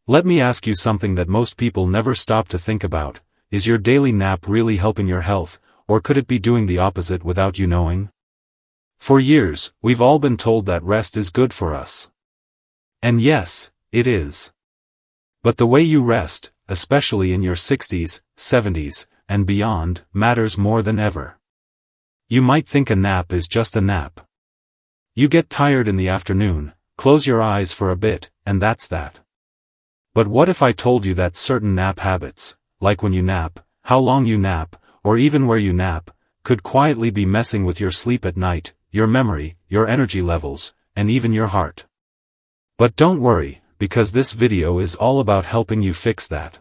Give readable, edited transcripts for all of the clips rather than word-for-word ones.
Let me ask you something that most people never stop to think about. Is your daily nap really helping your health, or could it be doing the opposite without you knowing? For years, we've all been told that rest is good for us. And yes, it is. But the way you rest, especially in your 60s, 70s, and beyond, matters more than ever. You might think a nap is just a nap. You get tired in the afternoon, close your eyes for a bit, and that's that. But what if I told you that certain nap habits, like when you nap, how long you nap, or even where you nap, could quietly be messing with your sleep at night, your memory, your energy levels, and even your heart? But don't worry, because this video is all about helping you fix that.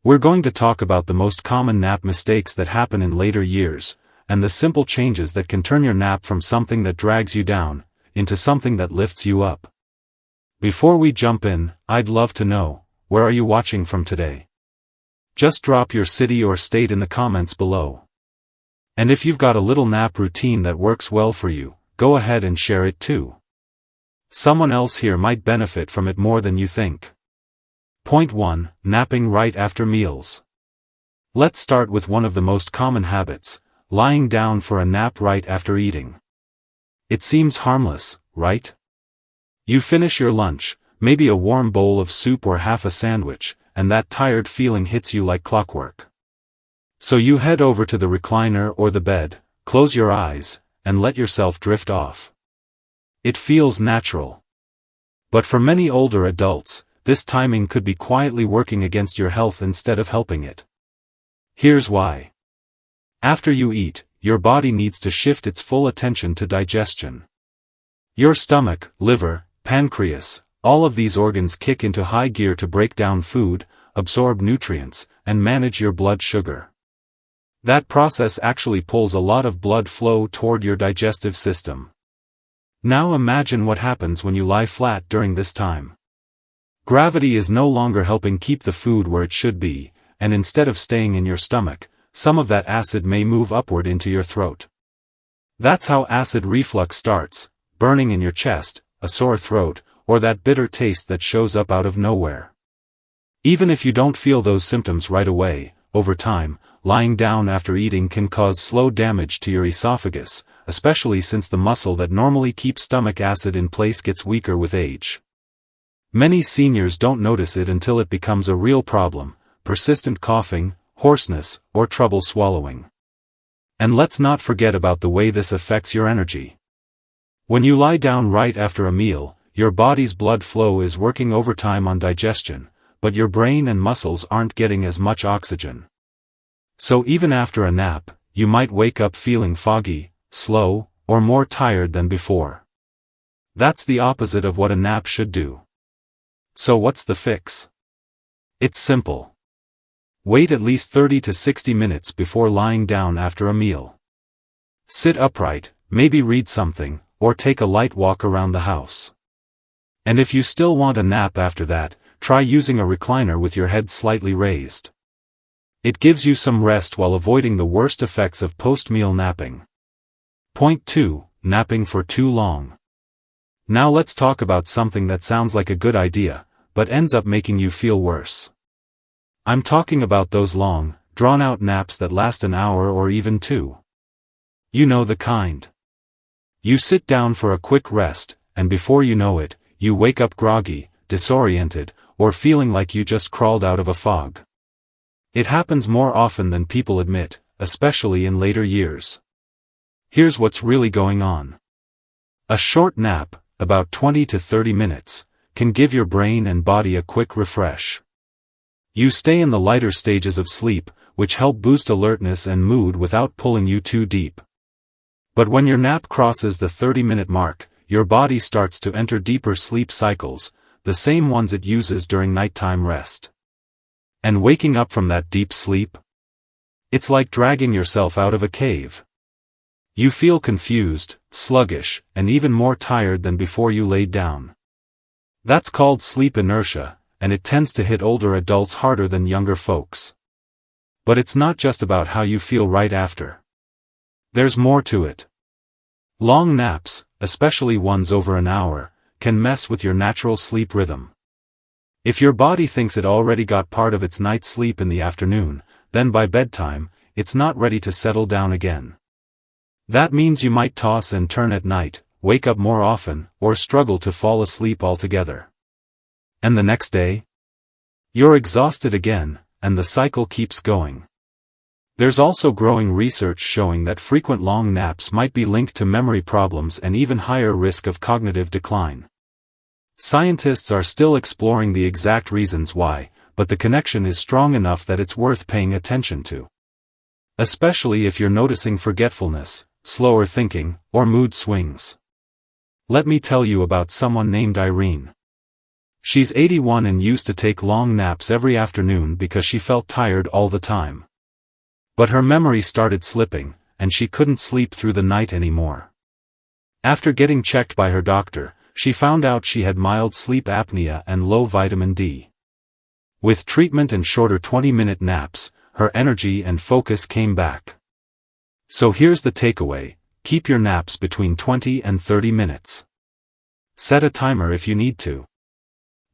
We're going to talk about the most common nap mistakes that happen in later years, and the simple changes that can turn your nap from something that drags you down, into something that lifts you up. Before we jump in, I'd love to know, where are you watching from today? Just drop your city or state in the comments below. And if you've got a little nap routine that works well for you, go ahead and share it too. Someone else here might benefit from it more than you think. Point 1. Napping right after meals. Let's start with one of the most common habits, lying down for a nap right after eating. It seems harmless, right? You finish your lunch, maybe a warm bowl of soup or half a sandwich, and that tired feeling hits you like clockwork. So you head over to the recliner or the bed, close your eyes, and let yourself drift off. It feels natural. But for many older adults, this timing could be quietly working against your health instead of helping it. Here's why. After you eat, your body needs to shift its full attention to digestion. Your stomach, liver, pancreas, all of these organs kick into high gear to break down food, absorb nutrients, and manage your blood sugar. That process actually pulls a lot of blood flow toward your digestive system. Now imagine what happens when you lie flat during this time. Gravity is no longer helping keep the food where it should be, and instead of staying in your stomach, some of that acid may move upward into your throat. That's how acid reflux starts, burning in your chest, a sore throat, or that bitter taste that shows up out of nowhere. Even if you don't feel those symptoms right away, over time, lying down after eating can cause slow damage to your esophagus, especially since the muscle that normally keeps stomach acid in place gets weaker with age. Many seniors don't notice it until it becomes a real problem: persistent coughing, hoarseness, or trouble swallowing. And let's not forget about the way this affects your energy. When you lie down right after a meal, your body's blood flow is working overtime on digestion, but your brain and muscles aren't getting as much oxygen. So even after a nap, you might wake up feeling foggy, slow, or more tired than before. That's the opposite of what a nap should do. So what's the fix? It's simple. Wait at least 30 to 60 minutes before lying down after a meal. Sit upright, maybe read something, or take a light walk around the house. And if you still want a nap after that, try using a recliner with your head slightly raised. It gives you some rest while avoiding the worst effects of post-meal napping. Point 2. Napping for too long. Now let's talk about something that sounds like a good idea, but ends up making you feel worse. I'm talking about those long, drawn-out naps that last an hour or even 2. You know the kind. You sit down for a quick rest, and before you know it, you wake up groggy, disoriented, or feeling like you just crawled out of a fog. It happens more often than people admit, especially in later years. Here's what's really going on. A short nap, about 20 to 30 minutes, can give your brain and body a quick refresh. You stay in the lighter stages of sleep, which help boost alertness and mood without pulling you too deep. But when your nap crosses the 30-minute mark, your body starts to enter deeper sleep cycles, the same ones it uses during nighttime rest. And waking up from that deep sleep? It's like dragging yourself out of a cave. You feel confused, sluggish, and even more tired than before you laid down. That's called sleep inertia, and it tends to hit older adults harder than younger folks. But it's not just about how you feel right after. There's more to it. Long naps, especially ones over an hour, can mess with your natural sleep rhythm. If your body thinks it already got part of its night's sleep in the afternoon, then by bedtime, it's not ready to settle down again. That means you might toss and turn at night, wake up more often, or struggle to fall asleep altogether. And the next day? You're exhausted again, and the cycle keeps going. There's also growing research showing that frequent long naps might be linked to memory problems and even higher risk of cognitive decline. Scientists are still exploring the exact reasons why, but the connection is strong enough that it's worth paying attention to. Especially if you're noticing forgetfulness, slower thinking, or mood swings. Let me tell you about someone named Irene. She's 81 and used to take long naps every afternoon because she felt tired all the time. But her memory started slipping, and she couldn't sleep through the night anymore. After getting checked by her doctor, she found out she had mild sleep apnea and low vitamin D. With treatment and shorter 20-minute naps, her energy and focus came back. So here's the takeaway: keep your naps between 20 and 30 minutes. Set a timer if you need to.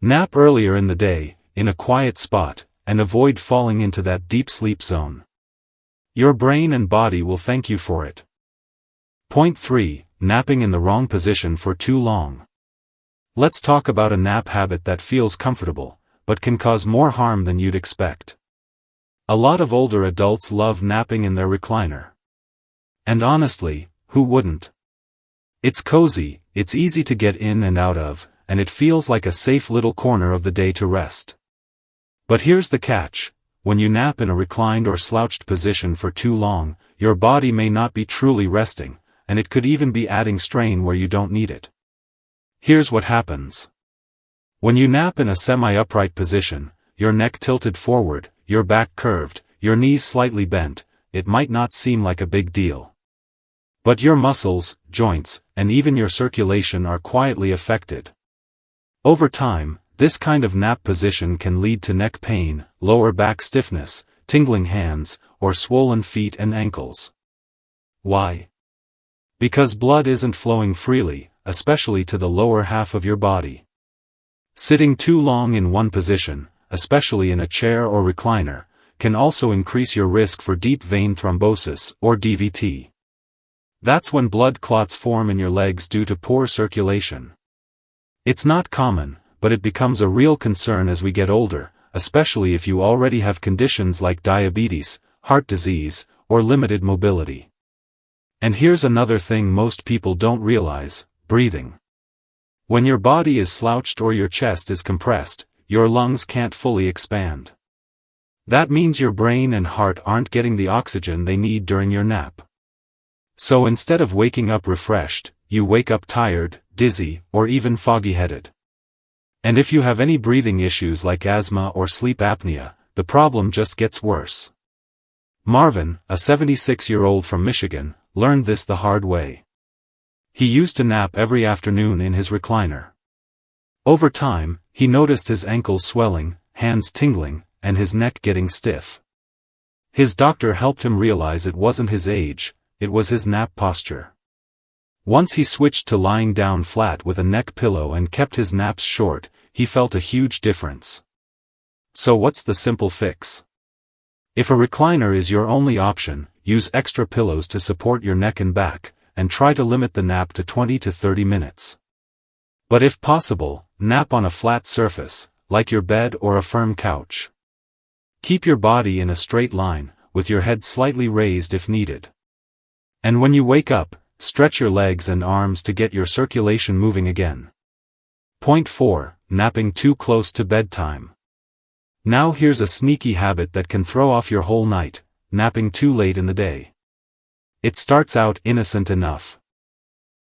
Nap earlier in the day, in a quiet spot, and avoid falling into that deep sleep zone. Your brain and body will thank you for it. Point 3. Napping in the wrong position for too long. Let's talk about a nap habit that feels comfortable, but can cause more harm than you'd expect. A lot of older adults love napping in their recliner. And honestly, who wouldn't? It's cozy, it's easy to get in and out of, and it feels like a safe little corner of the day to rest. But here's the catch: when you nap in a reclined or slouched position for too long, your body may not be truly resting, and it could even be adding strain where you don't need it. Here's what happens. When you nap in a semi-upright position, your neck tilted forward, your back curved, your knees slightly bent, it might not seem like a big deal. But your muscles, joints, and even your circulation are quietly affected. Over time, this kind of nap position can lead to neck pain, lower back stiffness, tingling hands, or swollen feet and ankles. Why? Because blood isn't flowing freely, especially to the lower half of your body. Sitting too long in one position, especially in a chair or recliner, can also increase your risk for deep vein thrombosis, or DVT. That's when blood clots form in your legs due to poor circulation. It's not common, but it becomes a real concern as we get older, especially if you already have conditions like diabetes, heart disease, or limited mobility. And here's another thing most people don't realize: breathing. When your body is slouched or your chest is compressed, your lungs can't fully expand. That means your brain and heart aren't getting the oxygen they need during your nap. So instead of waking up refreshed, you wake up tired, dizzy, or even foggy-headed. And if you have any breathing issues like asthma or sleep apnea, the problem just gets worse. Marvin, a 76-year-old from Michigan, learned this the hard way. He used to nap every afternoon in his recliner. Over time, he noticed his ankles swelling, hands tingling, and his neck getting stiff. His doctor helped him realize it wasn't his age, it was his nap posture. Once he switched to lying down flat with a neck pillow and kept his naps short, he felt a huge difference. So what's the simple fix? If a recliner is your only option, use extra pillows to support your neck and back, and try to limit the nap to 20 to 30 minutes. But if possible, nap on a flat surface, like your bed or a firm couch. Keep your body in a straight line, with your head slightly raised if needed. And when you wake up, stretch your legs and arms to get your circulation moving again. Point 4. Napping too close to bedtime. Now here's a sneaky habit that can throw off your whole night: napping too late in the day. It starts out innocent enough.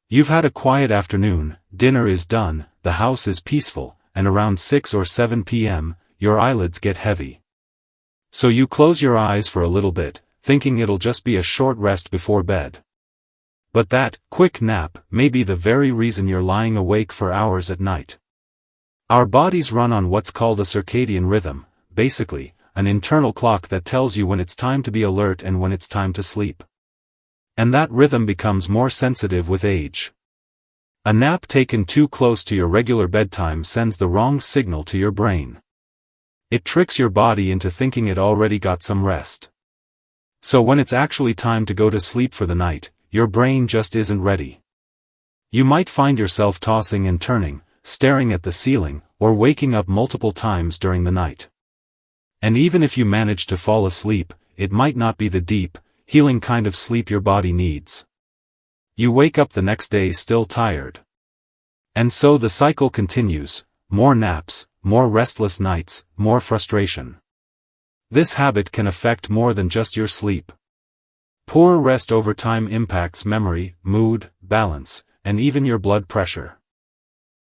You've had a quiet afternoon, dinner is done, the house is peaceful, and around 6 or 7 p.m., your eyelids get heavy. So you close your eyes for a little bit, thinking it'll just be a short rest before bed. But that quick nap may be the very reason you're lying awake for hours at night. Our bodies run on what's called a circadian rhythm, basically, an internal clock that tells you when it's time to be alert and when it's time to sleep. And that rhythm becomes more sensitive with age. A nap taken too close to your regular bedtime sends the wrong signal to your brain. It tricks your body into thinking it already got some rest. So when it's actually time to go to sleep for the night, your brain just isn't ready. You might find yourself tossing and turning, staring at the ceiling, or waking up multiple times during the night. And even if you manage to fall asleep, it might not be the deep, healing kind of sleep your body needs. You wake up the next day still tired. And so the cycle continues: more naps, more restless nights, more frustration. This habit can affect more than just your sleep. Poor rest over time impacts memory, mood, balance, and even your blood pressure.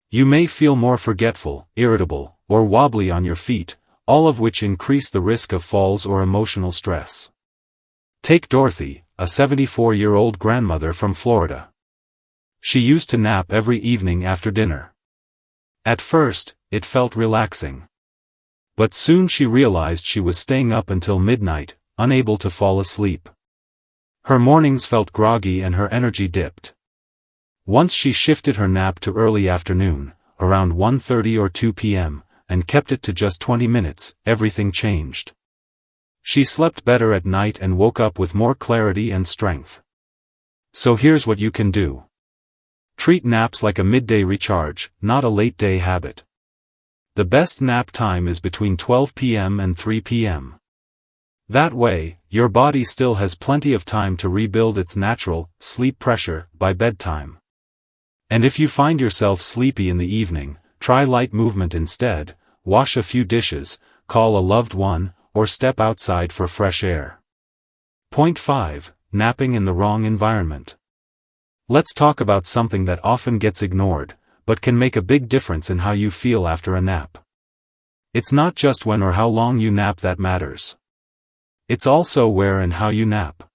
You may feel more forgetful, irritable, or wobbly on your feet, all of which increase the risk of falls or emotional stress. Take Dorothy, a 74-year-old grandmother from Florida. She used to nap every evening after dinner. At first, it felt relaxing. But soon she realized she was staying up until midnight, unable to fall asleep. Her mornings felt groggy and her energy dipped. Once she shifted her nap to early afternoon, around 1:30 or 2 p.m., and kept it to just 20 minutes, everything changed. She slept better at night and woke up with more clarity and strength. So here's what you can do. Treat naps like a midday recharge, not a late-day habit. The best nap time is between 12 p.m. and 3 p.m. That way, your body still has plenty of time to rebuild its natural sleep pressure by bedtime. And if you find yourself sleepy in the evening, try light movement instead: wash a few dishes, call a loved one, or step outside for fresh air. Point 5. Napping in the wrong environment. Let's talk about something that often gets ignored, but can make a big difference in how you feel after a nap. It's not just when or how long you nap that matters. It's also where and how you nap.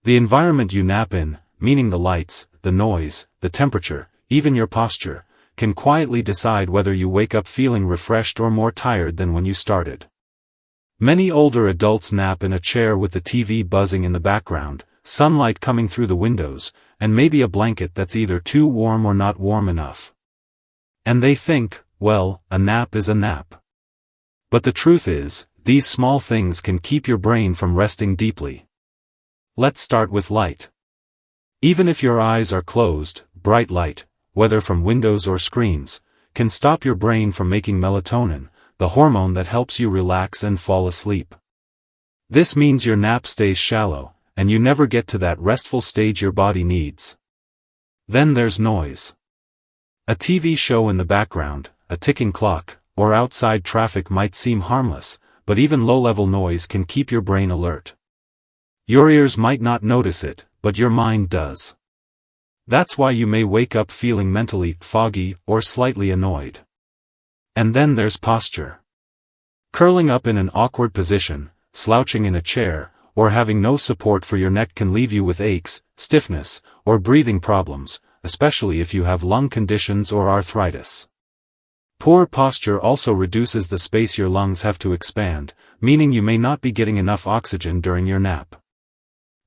The environment you nap in, meaning the lights, the noise, the temperature, even your posture, can quietly decide whether you wake up feeling refreshed or more tired than when you started. Many older adults nap in a chair with the TV buzzing in the background, sunlight coming through the windows, and maybe a blanket that's either too warm or not warm enough. And they think, well, a nap is a nap. But the truth is, these small things can keep your brain from resting deeply. Let's start with light. Even if your eyes are closed, bright light, whether from windows or screens, can stop your brain from making melatonin, the hormone that helps you relax and fall asleep. This means your nap stays shallow, and you never get to that restful stage your body needs. Then there's noise. A TV show in the background, a ticking clock, or outside traffic might seem harmless, but even low-level noise can keep your brain alert. Your ears might not notice it, but your mind does. That's why you may wake up feeling mentally foggy or slightly annoyed. And then there's posture. Curling up in an awkward position, slouching in a chair, or having no support for your neck can leave you with aches, stiffness, or breathing problems, especially if you have lung conditions or arthritis. Poor posture also reduces the space your lungs have to expand, meaning you may not be getting enough oxygen during your nap.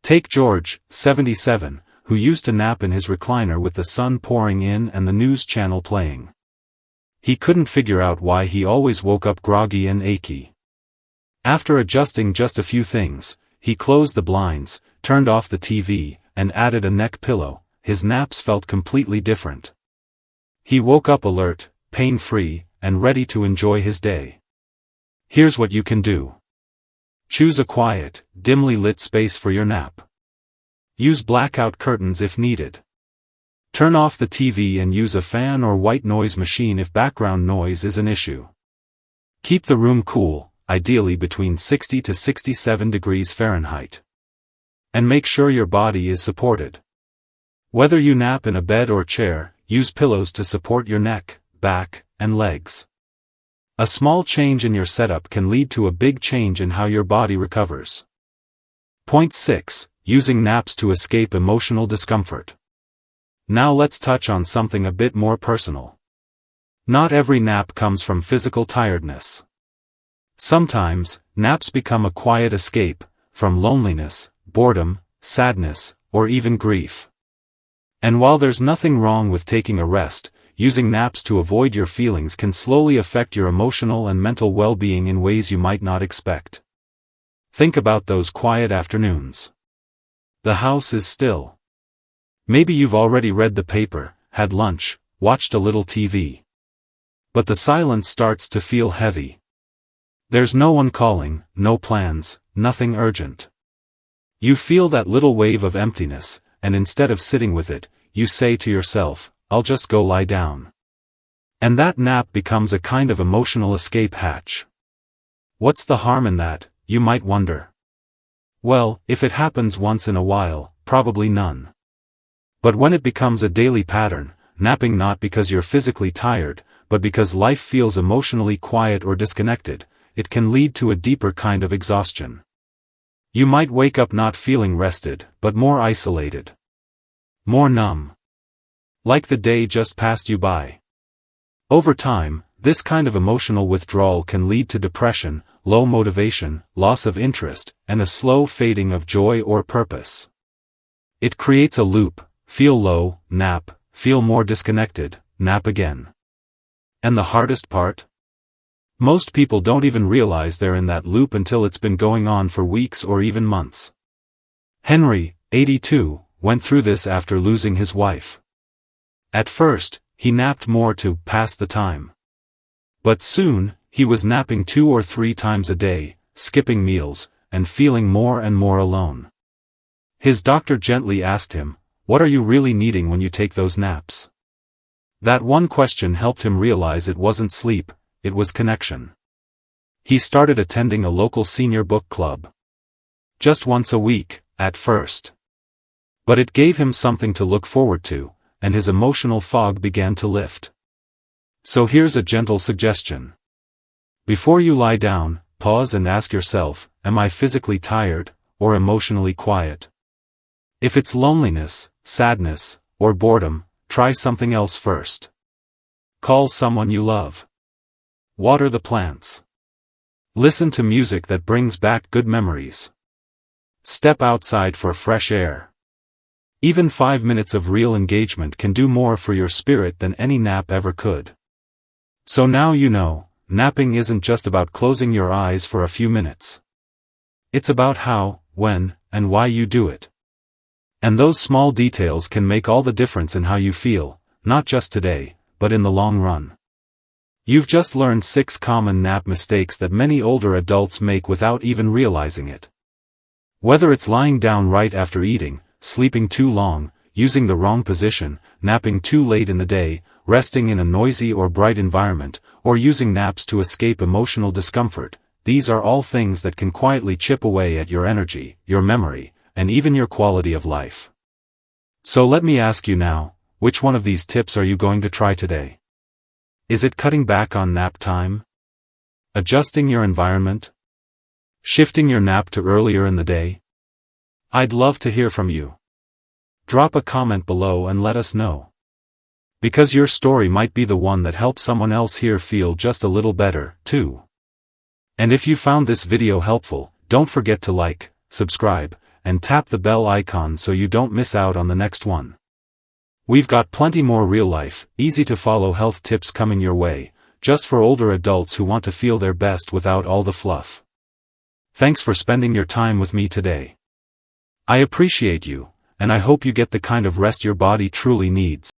Take George, 77, who used to nap in his recliner with the sun pouring in and the news channel playing. He couldn't figure out why he always woke up groggy and achy. After adjusting just a few things, he closed the blinds, turned off the TV, and added a neck pillow. His naps felt completely different. He woke up alert, pain-free, and ready to enjoy his day. Here's what you can do. Choose a quiet, dimly lit space for your nap. Use blackout curtains if needed. Turn off the TV and use a fan or white noise machine if background noise is an issue. Keep the room cool, ideally between 60 to 67 degrees Fahrenheit. And make sure your body is supported. Whether you nap in a bed or chair, use pillows to support your neck, back, and legs. A small change in your setup can lead to a big change in how your body recovers. Point 6. Using naps to escape emotional discomfort. Now let's touch on something a bit more personal. Not every nap comes from physical tiredness. Sometimes, naps become a quiet escape, from loneliness, boredom, sadness, or even grief. And while there's nothing wrong with taking a rest, using naps to avoid your feelings can slowly affect your emotional and mental well-being in ways you might not expect. Think about those quiet afternoons. The house is still. Maybe you've already read the paper, had lunch, watched a little TV. But the silence starts to feel heavy. There's no one calling, no plans, nothing urgent. You feel that little wave of emptiness, and instead of sitting with it, you say to yourself, I'll just go lie down. And that nap becomes a kind of emotional escape hatch. What's the harm in that, you might wonder? Well, if it happens once in a while, probably none. But when it becomes a daily pattern, napping not because you're physically tired, but because life feels emotionally quiet or disconnected, it can lead to a deeper kind of exhaustion. You might wake up not feeling rested, but more isolated. More numb. Like the day just passed you by. Over time, this kind of emotional withdrawal can lead to depression, low motivation, loss of interest, and a slow fading of joy or purpose. It creates a loop: feel low, nap, feel more disconnected, nap again. And the hardest part? Most people don't even realize they're in that loop until it's been going on for weeks or even months. Henry, 82, went through this after losing his wife. At first, he napped more to pass the time. But soon, he was napping 2 or 3 times a day, skipping meals, and feeling more and more alone. His doctor gently asked him, "What are you really needing when you take those naps?" That one question helped him realize it wasn't sleep, it was connection. He started attending a local senior book club. Just once a week, at first. But it gave him something to look forward to, and his emotional fog began to lift. So here's a gentle suggestion. Before you lie down, pause and ask yourself, am I physically tired, or emotionally quiet? If it's loneliness, sadness, or boredom, try something else first. Call someone you love. Water the plants. Listen to music that brings back good memories. Step outside for fresh air. Even 5 minutes of real engagement can do more for your spirit than any nap ever could. So now you know, napping isn't just about closing your eyes for a few minutes. It's about how, when, and why you do it. And those small details can make all the difference in how you feel, not just today, but in the long run. You've just learned 6 common nap mistakes that many older adults make without even realizing it. Whether it's lying down right after eating, sleeping too long, using the wrong position, napping too late in the day, resting in a noisy or bright environment, or using naps to escape emotional discomfort, these are all things that can quietly chip away at your energy, your memory, and even your quality of life. So let me ask you now, which one of these tips are you going to try today? Is it cutting back on nap time? Adjusting your environment? Shifting your nap to earlier in the day? I'd love to hear from you. Drop a comment below and let us know. Because your story might be the one that helps someone else here feel just a little better, too. And if you found this video helpful, don't forget to like, subscribe, and tap the bell icon so you don't miss out on the next one. We've got plenty more real-life, easy-to-follow health tips coming your way, just for older adults who want to feel their best without all the fluff. Thanks for spending your time with me today. I appreciate you, and I hope you get the kind of rest your body truly needs.